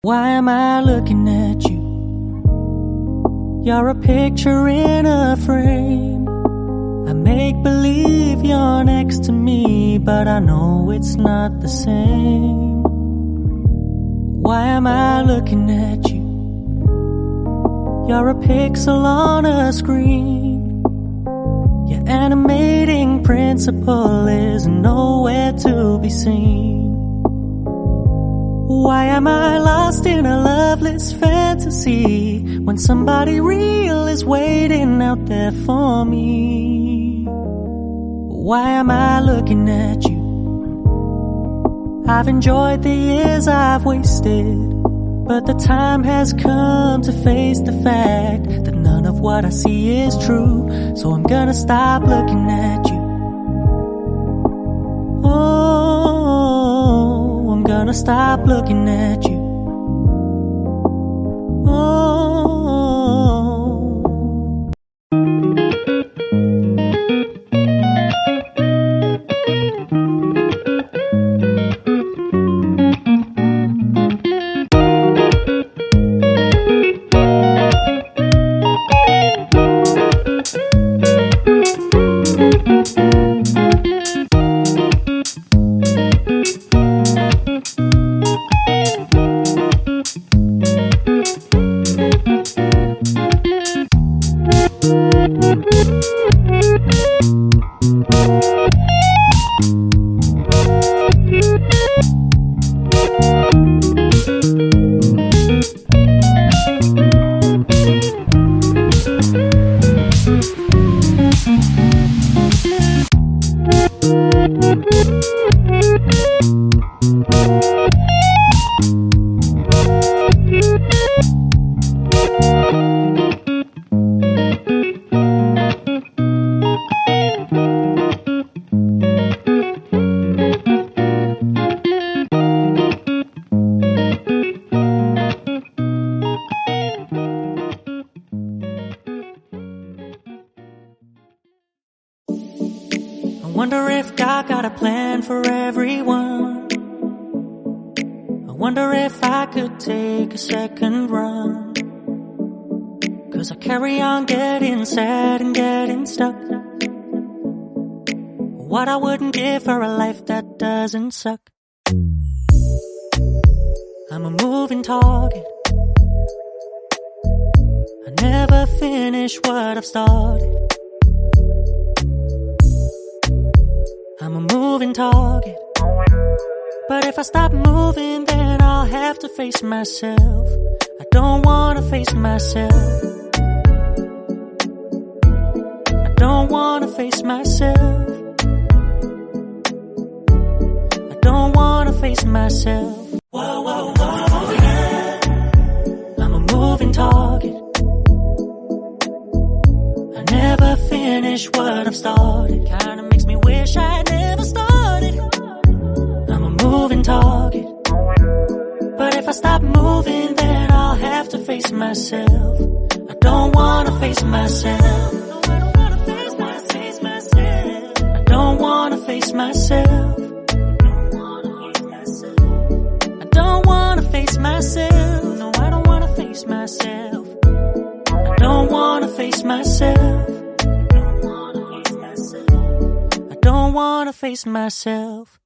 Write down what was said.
Why am I looking at you? You're a picture in a frame. I make believe you're next to me, but I know it's not the same. Why am I looking at you? You're a pixel on a screen. Your animating principle is nowhere to be seen. Why am I lost in a loveless fantasy when somebody real is waiting out there for me? Why am I looking at you? I've enjoyed the years I've wasted, but the time has come to face the fact that none of what I see is true. So I'm gonna stop looking at you. Oh, I'm gonna stop looking at you. I wonder if God got a plan for everyone. I wonder if I could take a second run, 'cause I carry on getting sad and getting stuck. What I wouldn't give for a life that doesn't suck. I'm a moving target. I never finish what I've started. I'm a moving target, but if I stop moving, then I'll have to face myself. I don't wanna face myself. I don't wanna face myself. I don't wanna face myself. Whoa, whoa, whoa, yeah. I'm a moving target. I never finish what I've started. Kinda makes me wish I never started. I'm a moving target, but if I stop moving, then I'll have to face myself. I don't wanna face myself. I don't wanna face myself. I don't wanna face myself. I don't wanna face myself. No, I don't wanna face myself. I don't wanna face myself. I don't wanna face myself.